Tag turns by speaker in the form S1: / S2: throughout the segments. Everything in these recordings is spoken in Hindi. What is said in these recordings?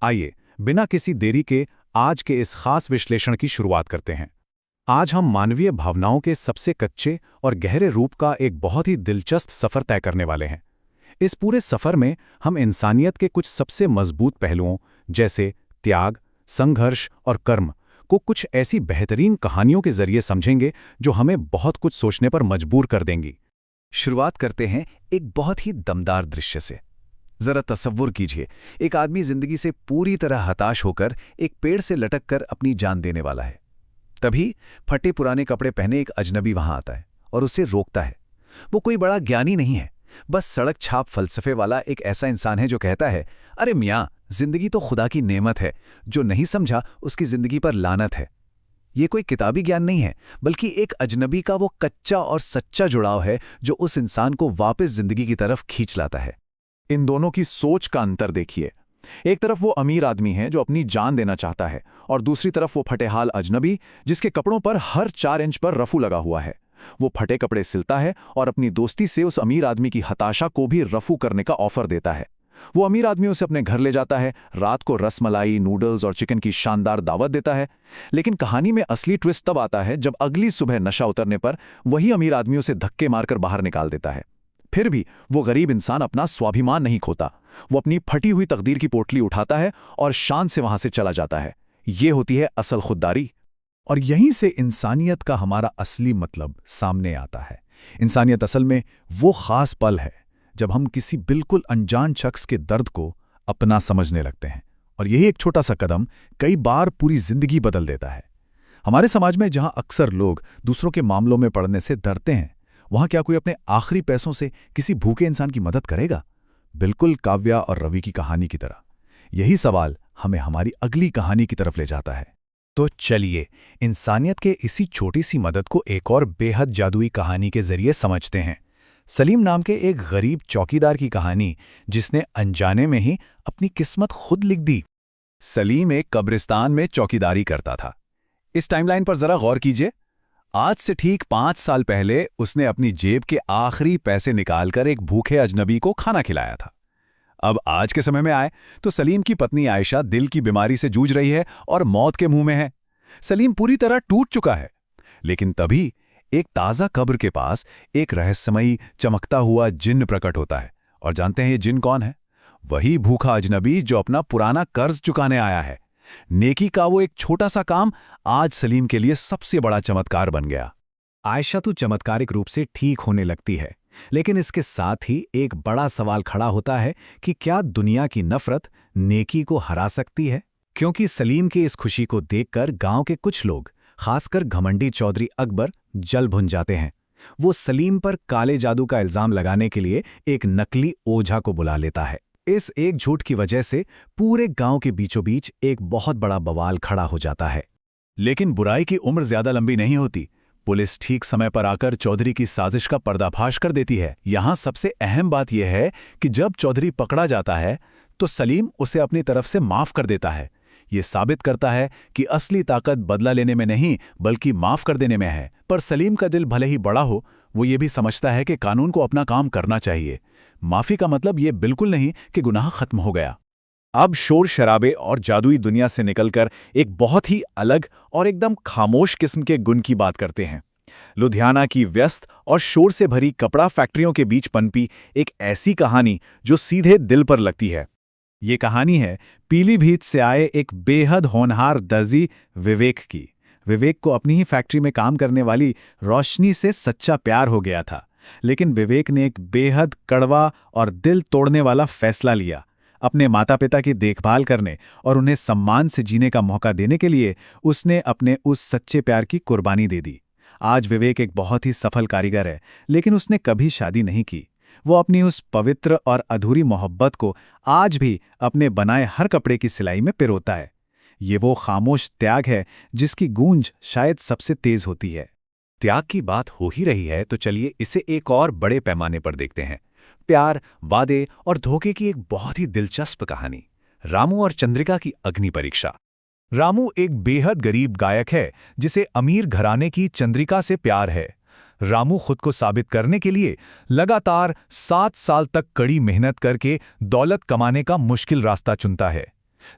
S1: आइए बिना किसी देरी के आज के इस खास विश्लेषण की शुरुआत करते हैं। आज हम मानवीय भावनाओं के सबसे कच्चे और गहरे रूप का एक बहुत ही दिलचस्प सफ़र तय करने वाले हैं। इस पूरे सफ़र में हम इंसानियत के कुछ सबसे मजबूत पहलुओं जैसे त्याग, संघर्ष और कर्म को कुछ ऐसी बेहतरीन कहानियों के जरिए समझेंगे जो हमें बहुत कुछ सोचने पर मजबूर कर देंगी।
S2: शुरुआत करते हैं एक बहुत ही दमदार दृश्य से। जरा तसव्वुर कीजिए, एक आदमी जिंदगी से पूरी तरह हताश होकर एक पेड़ से लटक कर अपनी जान देने वाला है। तभी फटे पुराने कपड़े पहने एक अजनबी वहां आता है और उसे रोकता है। वो कोई बड़ा ज्ञानी नहीं है, बस सड़क छाप फलसफे वाला एक ऐसा इंसान है जो कहता है, अरे मियाँ, जिंदगी तो खुदा की नेमत है, जो नहीं समझा उसकी जिंदगी पर लानत है। ये कोई किताबी ज्ञान नहीं है, बल्कि एक अजनबी का वो कच्चा और सच्चा जुड़ाव है जो उस इंसान को वापस जिंदगी की तरफ खींच लाता है।
S1: इन दोनों की सोच का अंतर देखिए। एक तरफ वो अमीर आदमी है जो अपनी जान देना चाहता है, और दूसरी तरफ वो फटेहाल अजनबी जिसके कपड़ों पर हर 4 इंच पर रफू लगा हुआ है। वो फटे कपड़े सिलता है और अपनी दोस्ती से उस अमीर आदमी की हताशा को भी रफू करने का ऑफर देता है। वो अमीर आदमी उसे अपने घर ले जाता है, रात को रसमलाई, नूडल्स और चिकन की शानदार दावत देता है। लेकिन कहानी में असली ट्विस्ट तब आता है जब अगली सुबह नशा उतरने पर वही अमीर आदमी उसे धक्के मारकर बाहर निकाल देता है। फिर भी वो गरीब इंसान अपना स्वाभिमान नहीं खोता। वो अपनी फटी हुई तकदीर की पोटली उठाता है और शान से वहां से चला जाता है। ये होती है असल खुददारी।
S2: और यहीं से इंसानियत का हमारा असली मतलब सामने आता है। इंसानियत असल में वो खास पल है जब हम किसी बिल्कुल अनजान शख्स के दर्द को अपना समझने लगते हैं, और यही एक छोटा सा कदम कई बार पूरी जिंदगी बदल देता है। हमारे समाज में जहां अक्सर लोग दूसरों के मामलों में पड़ने से डरते हैं, वहां क्या कोई अपने आखिरी पैसों से किसी भूखे इंसान की मदद करेगा? बिल्कुल काव्या और रवि की कहानी की तरह। यही सवाल हमें हमारी अगली कहानी की तरफ ले जाता है। तो चलिए इंसानियत के इसी छोटी सी मदद को एक और बेहद जादुई कहानी के जरिए समझते हैं। सलीम नाम के एक गरीब चौकीदार की कहानी, जिसने अनजाने में ही अपनी किस्मत खुद लिख दी।
S1: सलीम एक कब्रिस्तान में चौकीदारी करता था। इस टाइमलाइन पर जरा गौर कीजिए। आज से ठीक 5 साल पहले उसने अपनी जेब के आखिरी पैसे निकालकर एक भूखे अजनबी को खाना खिलाया था। अब आज के समय में आए तो सलीम की पत्नी आयशा दिल की बीमारी से जूझ रही है और मौत के मुंह में है। सलीम पूरी तरह टूट चुका है। लेकिन तभी एक ताज़ा कब्र के पास एक रहस्यमयी चमकता हुआ जिन्न प्रकट होता है। और जानते हैं ये जिन्न कौन है? वही भूखा अजनबी जो अपना पुराना कर्ज चुकाने आया है। नेकी का वो एक छोटा सा काम आज सलीम के लिए सबसे बड़ा चमत्कार बन गया।
S2: आयशा तो चमत्कारिक रूप से ठीक होने लगती है, लेकिन इसके साथ ही एक बड़ा सवाल खड़ा होता है कि क्या दुनिया की नफरत नेकी को हरा सकती है? क्योंकि सलीम की इस खुशी को देखकर गांव के कुछ लोग, खासकर घमंडी चौधरी अकबर, जल भुन जाते हैं। वो सलीम पर काले जादू का इल्जाम लगाने के लिए एक नकली ओझा को बुला लेता है। इस एक झूठ की वजह से पूरे गांव के बीचों बीच एक बहुत बड़ा बवाल खड़ा हो जाता है।
S1: लेकिन बुराई की उम्र ज्यादा लंबी नहीं होती। पुलिस ठीक समय पर आकर चौधरी की साजिश का पर्दाफाश कर देती है। यहां सबसे अहम बात यह है कि जब चौधरी पकड़ा जाता है तो सलीम उसे अपनी तरफ से माफ कर देता है। ये साबित करता है कि असली ताकत बदला लेने में नहीं बल्कि माफ कर देने में है। पर सलीम का दिल भले ही बड़ा हो, वो ये भी समझता है कि कानून को अपना काम करना चाहिए। माफी का मतलब ये बिल्कुल नहीं कि गुनाह खत्म हो गया। अब शोर शराबे और जादुई दुनिया से निकलकर एक बहुत ही अलग और एकदम खामोश किस्म के गुण की बात करते हैं। लुधियाना की व्यस्त और शोर से भरी कपड़ा फैक्ट्रियों के बीच पनपी एक ऐसी कहानी जो सीधे दिल पर लगती है।
S2: ये कहानी है पीलीभीत से आए एक बेहद होनहार दर्जी विवेक की। विवेक को अपनी ही फैक्ट्री में काम करने वाली रोशनी से सच्चा प्यार हो गया था। लेकिन विवेक ने एक बेहद कड़वा और दिल तोड़ने वाला फैसला लिया। अपने माता पिता की देखभाल करने और उन्हें सम्मान से जीने का मौका देने के लिए उसने अपने उस सच्चे प्यार की कुर्बानी दे दी। आज विवेक एक बहुत ही सफल कारीगर है, लेकिन उसने कभी शादी नहीं की। वो अपनी उस पवित्र और अधूरी मोहब्बत को आज भी अपने बनाए हर कपड़े की सिलाई में पिरोता है। ये वो खामोश त्याग है जिसकी गूंज शायद सबसे तेज होती है।
S1: त्याग की बात हो ही रही है तो चलिए इसे एक और बड़े पैमाने पर देखते हैं। प्यार, वादे और धोखे की एक बहुत ही दिलचस्प कहानी। रामू और चंद्रिका की अग्नि परीक्षा। रामू एक बेहद गरीब गायक है जिसे अमीर घराने की चंद्रिका से प्यार है। रामू खुद को साबित करने के लिए लगातार 7 साल तक कड़ी मेहनत करके दौलत कमाने का मुश्किल रास्ता चुनता है।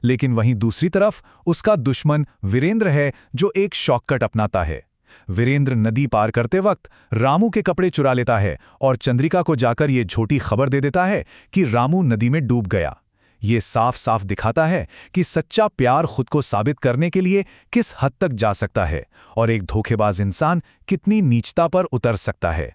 S2: लेकिन वहीं दूसरी तरफ उसका दुश्मन वीरेंद्र है, जो एक शॉर्टकट अपनाता है। वीरेंद्र नदी पार करते वक्त रामू के कपड़े चुरा लेता है और चंद्रिका को जाकर ये झूठी खबर दे देता है कि रामू नदी में डूब गया। ये साफ साफ दिखाता है कि सच्चा प्यार खुद को साबित करने के लिए किस हद तक जा सकता है और एक धोखेबाज इंसान कितनी नीचता पर उतर सकता है।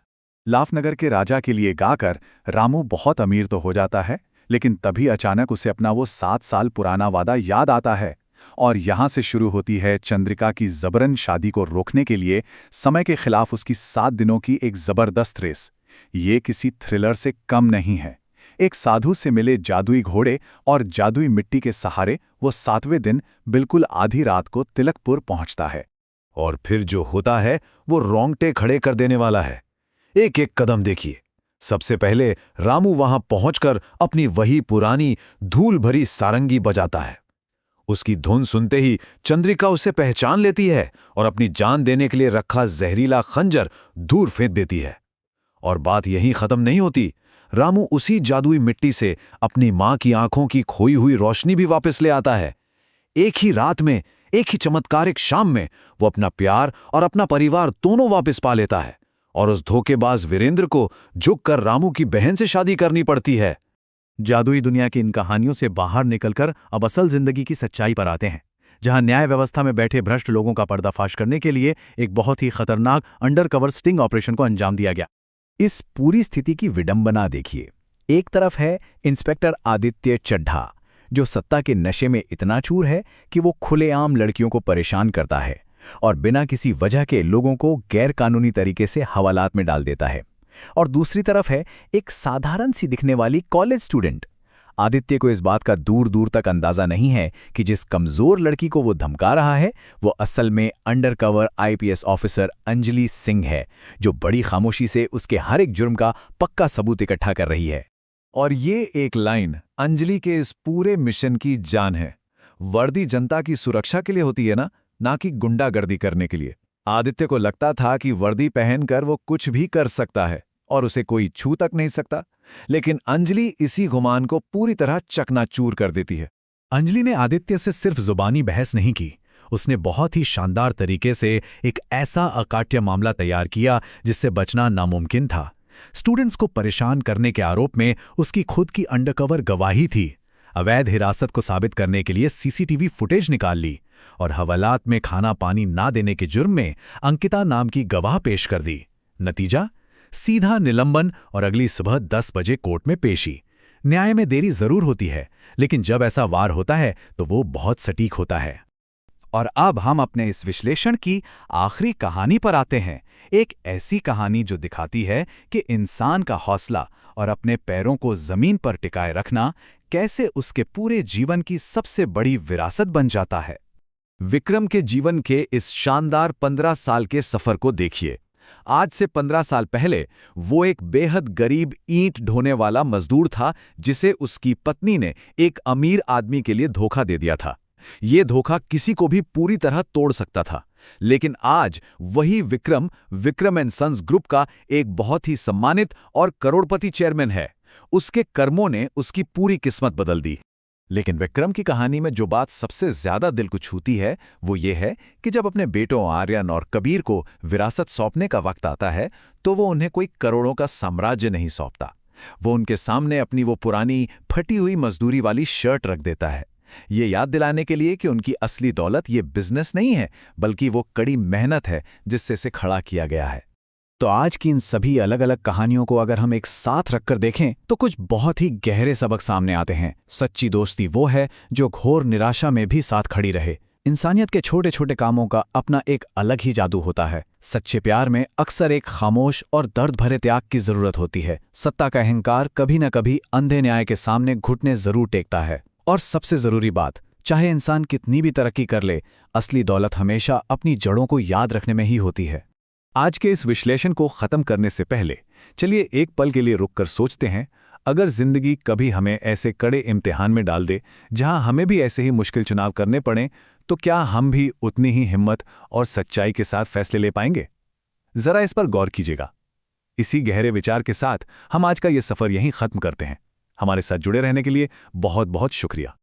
S2: लाफनगर के राजा के लिए गाकर रामू बहुत अमीर तो हो जाता है, लेकिन तभी अचानक उसे अपना वो 7 साल पुराना वादा याद आता है और यहां से शुरू होती है चंद्रिका की जबरन शादी को रोकने के लिए समय के खिलाफ उसकी 7 दिनों की एक जबरदस्त रेस। ये किसी थ्रिलर से कम नहीं है। एक साधु से मिले जादुई घोड़े और जादुई मिट्टी के सहारे वो 7वें दिन बिल्कुल आधी रात को तिलकपुर पहुंचता है। और फिर जो होता है वो रोंगटे खड़े कर देने वाला है। एक एक कदम देखिए। सबसे पहले रामू वहां पहुंचकर अपनी वही पुरानी धूल भरी सारंगी बजाता है। उसकी धुन सुनते ही चंद्रिका उसे पहचान लेती है और अपनी जान देने के लिए रखा जहरीला खंजर दूर फेंक देती है। और बात यहीं खत्म नहीं होती। रामू उसी जादुई मिट्टी से अपनी मां की आंखों की खोई हुई रोशनी भी वापस ले आता है। एक ही रात में, एक ही चमत्कारिक शाम में वो अपना प्यार और अपना परिवार दोनों वापस पा लेता है और उस धोखेबाज वीरेंद्र को झुककर रामू की बहन से शादी करनी पड़ती है। जादुई दुनिया की इन कहानियों से बाहर निकलकर अब असल जिंदगी की सच्चाई पर आते हैं, जहां न्याय व्यवस्था में बैठे भ्रष्ट लोगों का पर्दाफाश करने के लिए एक बहुत ही खतरनाक अंडरकवर स्टिंग ऑपरेशन को अंजाम दिया गया। इस पूरी स्थिति की विडंबना देखिए। एक तरफ है इंस्पेक्टर आदित्य चड्ढा, जो सत्ता के नशे में इतना चूर है कि वो खुलेआम लड़कियों को परेशान करता है और बिना किसी वजह के लोगों को गैरकानूनी तरीके से हवालात में डाल देता है। और दूसरी तरफ है एक साधारण सी दिखने वाली कॉलेज स्टूडेंट। आदित्य को इस बात का दूर दूर तक अंदाजा नहीं है कि जिस कमजोर लड़की को वो धमका रहा है वो असल में undercover IPS officer Anjali Singh है, जो बड़ी खामोशी से उसके हर एक जुर्म का पक्का सबूत इकट्ठा कर रही है। और ये एक लाइन अंजलि के इस पूरे मिशन की जान है। वर्दी जनता की सुरक्षा के लिए होती है ना कि गुंडागर्दी करने के लिए। आदित्य को लगता था कि वर्दी पहनकर वो कुछ भी कर सकता है और उसे कोई छू तक नहीं सकता, लेकिन अंजलि इसी गुमान को पूरी तरह चकनाचूर कर देती है। अंजलि ने आदित्य से सिर्फ जुबानी बहस नहीं की, उसने बहुत ही शानदार तरीके से एक ऐसा अकाट्य मामला तैयार किया जिससे बचना नामुमकिन था। स्टूडेंट्स को परेशान करने के आरोप में उसकी खुद की अंडरकवर गवाही थी। अवैध हिरासत को साबित करने के लिए सीसीटीवी फुटेज निकाल ली और हवालात में खाना पानी ना देने के जुर्म में अंकिता नाम की गवाह पेश कर दी। नतीजा सीधा निलंबन और अगली सुबह 10 बजे कोर्ट में पेशी। न्याय में देरी जरूर होती है, लेकिन जब ऐसा वार होता है तो वो बहुत सटीक होता है। और अब हम अपने इस विश्लेषण की आखिरी कहानी पर आते हैं। एक ऐसी कहानी जो दिखाती है कि इंसान का हौसला और अपने पैरों को जमीन पर टिकाए रखना कैसे उसके पूरे जीवन की सबसे बड़ी विरासत बन जाता है। विक्रम के जीवन के इस शानदार 15 साल के सफर को देखिए। आज से 15 साल पहले वो एक बेहद गरीब ईंट ढोने वाला मजदूर था, जिसे उसकी पत्नी ने एक अमीर आदमी के लिए धोखा दे दिया था। ये धोखा किसी को भी पूरी तरह तोड़ सकता था, लेकिन आज वही विक्रम एंड सन्स ग्रुप का एक बहुत ही सम्मानित और करोड़पति चेयरमैन है। उसके कर्मों ने उसकी पूरी किस्मत बदल दी। लेकिन विक्रम की कहानी में जो बात सबसे ज्यादा दिल को छूती है वो ये है कि जब अपने बेटों आर्यन और कबीर को विरासत सौंपने का वक्त आता है तो वो उन्हें कोई करोड़ों का साम्राज्य नहीं सौंपता। वो उनके सामने अपनी वो पुरानी फटी हुई मजदूरी वाली शर्ट रख देता है, ये याद दिलाने के लिए कि उनकी असली दौलत ये बिजनेस नहीं है, बल्कि वो कड़ी मेहनत है जिससे इसे खड़ा किया गया है। तो आज की इन सभी अलग अलग कहानियों को अगर हम एक साथ रखकर देखें तो कुछ बहुत ही गहरे सबक सामने आते हैं। सच्ची दोस्ती वो है जो घोर निराशा में भी साथ खड़ी रहे। इंसानियत के छोटे छोटे कामों का अपना एक अलग ही जादू होता है। सच्चे प्यार में अक्सर एक खामोश और दर्द भरे त्याग की जरूरत होती है। सत्ता का अहंकार कभी न कभी अंधे न्याय के सामने घुटने जरूर टेकता है। और सबसे जरूरी बात, चाहे इंसान कितनी भी तरक्की कर ले, असली दौलत हमेशा अपनी जड़ों को याद रखने में ही होती है। आज के इस विश्लेषण को खत्म करने से पहले चलिए एक पल के लिए रुककर सोचते हैं, अगर जिंदगी कभी हमें ऐसे कड़े इम्तिहान में डाल दे जहां हमें भी ऐसे ही मुश्किल चुनाव करने पड़े, तो क्या हम भी उतनी ही हिम्मत और सच्चाई के साथ फैसले ले पाएंगे? जरा इस पर गौर कीजिएगा। इसी गहरे विचार के साथ हम आज का ये सफर यहीं खत्म करते हैं। हमारे साथ जुड़े रहने के लिए बहुत बहुत शुक्रिया।